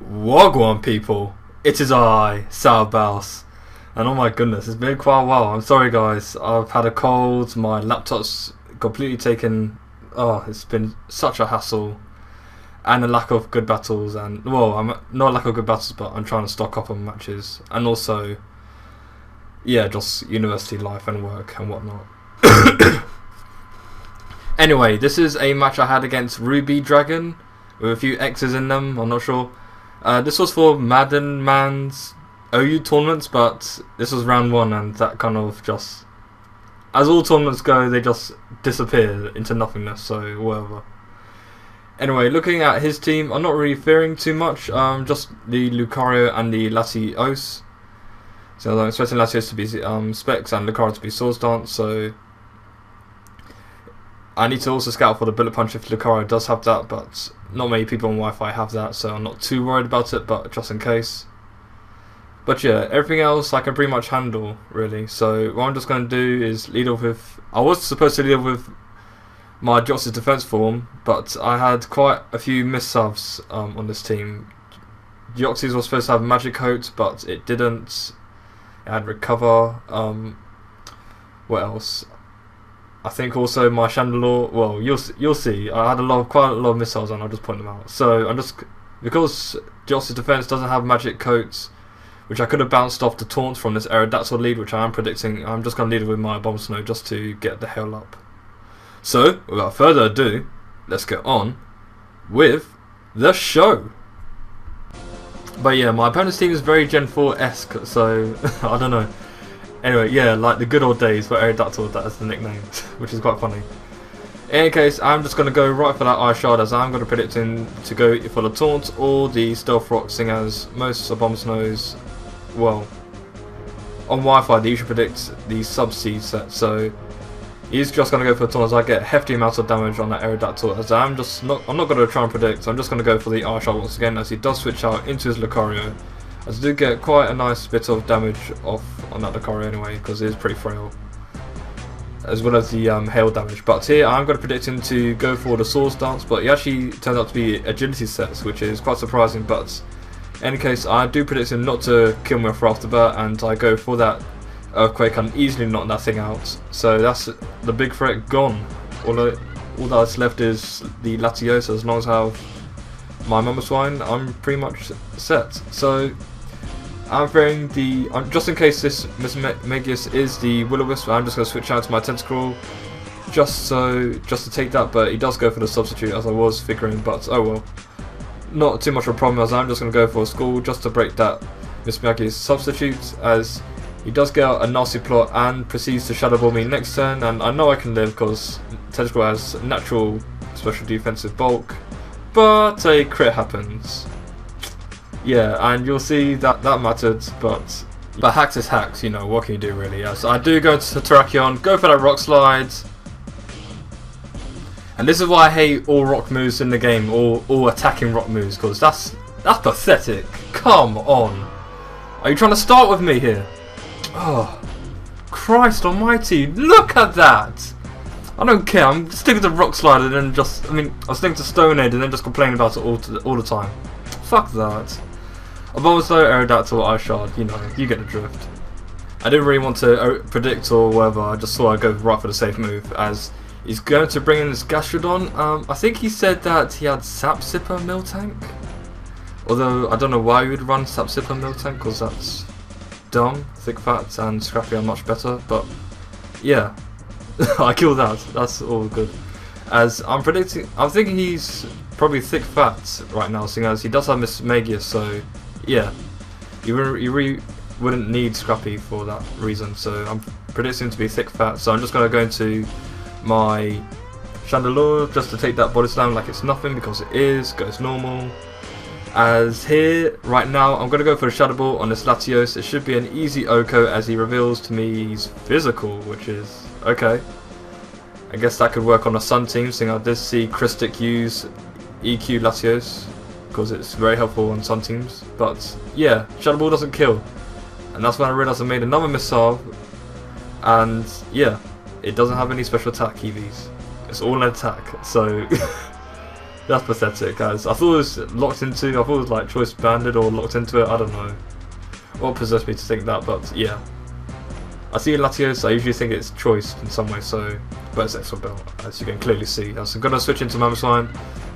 Wagwan people, it is I, SourBawss, and oh my goodness, it's been quite a while. I'm sorry guys, I've had a cold, my laptop's completely taken, it's been such a hassle, and a lack of good battles, and well, I'm not a lack of good battles, but I'm trying to stock up on matches, and also, yeah, just university life and work and whatnot. Anyway, this is a match I had against Ruby Dragon, with a few X's in them, I'm not sure. This was for Maaaddenman's OU tournaments, but this was round 1, and that kind of just, as all tournaments go, they just disappear into nothingness, so whatever. Anyway, looking at his team, I'm not really fearing too much, just the Lucario and the Latios. So I'm expecting Latios to be Specs and Lucario to be Swords Dance, so I need to also scout for the Bullet Punch if Lucario does have that, but not many people on Wi-Fi have that, so I'm not too worried about it, but just in case. But yeah, everything else I can pretty much handle, really. So what I'm just going to do is lead off with, I was supposed to lead off with my Jox's defense form, but I had quite a few Missavs on this team. Jox's was supposed to have Magic Coat, but it didn't. It had Recover. What else? I think also my Chandelure. Well, you'll see. I had quite a lot of missiles, and I'll just point them out. So I'm just, because Jox's defense doesn't have Magic Coats, which I could have bounced off the taunt from this Aerodactyl lead, which I am predicting. I'm just going to lead it with my Bomb Snow just to get the hell up. So, without further ado, let's get on with the show. But yeah, my opponent's team is very Gen 4-esque, so I don't know. Anyway, yeah, like the good old days for Aerodactyl, that is the nickname, which is quite funny. In any case, I'm just going to go right for that Ice Shard, as I'm going to predict him to go for the Taunt or the Stealth Rock, seeing as most of Bomb Snows, well, on Wi-Fi they usually predict the Sub-Seed set, so he's just going to go for the Taunt, as I get hefty amounts of damage on that Aerodactyl, as I'm not going to try and predict, I'm just going to go for the Ice Shard once again, as he does switch out into his Lucario. As I do get quite a nice bit of damage off on that Lucario anyway, because it is pretty frail, as well as the hail damage. But here I'm going to predict him to go for the Swords Dance, but he actually turns out to be agility sets, which is quite surprising. But in any case, I do predict him not to kill me off right off the bat, and I go for that Earthquake and easily knock that thing out. So that's the big threat gone. All that's left is the Latios. As long as I have my Mamoswine, I'm pretty much set. So I'm throwing the, just in case this Missavs is the Will-O-Wisp, I'm just going to switch out to my Tentacruel just to take that, but he does go for the substitute, as I was figuring, but oh well. Not too much of a problem, as I'm just going to go for a School just to break that Missavs substitute, as he does get out a nasty plot and proceeds to Shadow Ball me next turn, and I know I can live because Tentacruel has natural special defensive bulk, but a crit happens. Yeah, and you'll see that mattered, but hacks is hacks, you know, what can you do really? Yeah, so I do go to Terrakion, go for that Rock Slide. And this is why I hate all rock moves in the game, all attacking rock moves, because that's pathetic. Come on. Are you trying to start with me here? Oh, Christ almighty, look at that! I don't care, I'm sticking to Rock Slide and then just, I'm sticking to Stone Age and then just complaining about it all the time. Fuck that. A Bomb Snow, Aerodactyl, Ice Shard, you know, you get the drift. I didn't really want to predict or whatever, I just thought I'd go right for the safe move, as he's going to bring in his Gastrodon. I think he said that he had Sap Sipper Miltank, although I don't know why he would run Sap Sipper Miltank, because that's dumb. Thick Fat and Scrappy are much better, but yeah, I killed that, that's all good. As I'm thinking he's probably Thick Fat right now, seeing as he does have Missavs, so yeah, you really wouldn't need Scrappy for that reason, so I'm predicting him to be Thick Fat, so I'm just going to go into my Chandelure just to take that Body Slam like it's nothing, because it is, goes normal. As here, right now, I'm going to go for a Shadow Ball on this Latios. It should be an easy Oko, as he reveals to me he's physical, which is okay. I guess that could work on a Sun team, seeing I did see Christic use EQ Latios, because it's very helpful on Sun teams. But yeah, Shadow Ball doesn't kill. And that's when I realised I made another Missav, and yeah, it doesn't have any special attack EVs. It's all an attack, so That's pathetic, guys. I thought it was locked into. I thought it was like choice banded or locked into it. I don't know what possessed me to think that, but yeah. I see Latios. I usually think it's choice in some way, so but it's extra belt, as you can clearly see. So I'm gonna switch into Mammoth,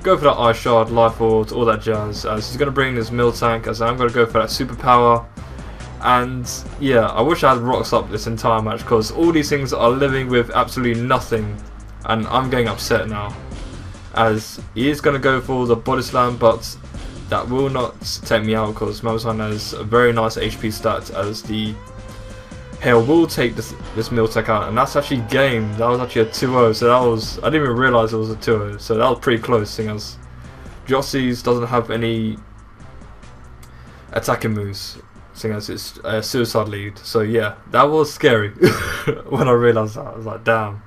go for that Ice Shard, Life Orb, all that jazz. As he's gonna bring his Mill Tank, as I'm gonna go for that Superpower. And yeah, I wish I had rocks up this entire match because all these things are living with absolutely nothing, and I'm getting upset now. As he is going to go for the Body Slam, but that will not take me out because Mammoth has a very nice HP stat, as the Hail will take this Mill Tech out, and that's actually game. That was actually a 2-0, so that was, I didn't even realise it was a 2-0, so that was pretty close, seeing as Jossies doesn't have any attacking moves, seeing as it's a suicide lead. So yeah, that was scary when I realised that. I was like, damn.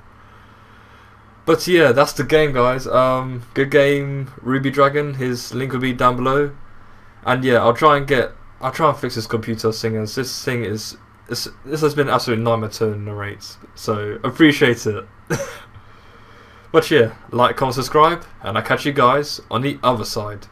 But yeah, that's the game, guys. Good game, Ruby Dragon. His link will be down below. And yeah, I'll try and fix this computer, seeing as this thing is this has been an absolute nightmare to narrate. So appreciate it. But yeah, like, comment, subscribe, and I'll catch you guys on the other side.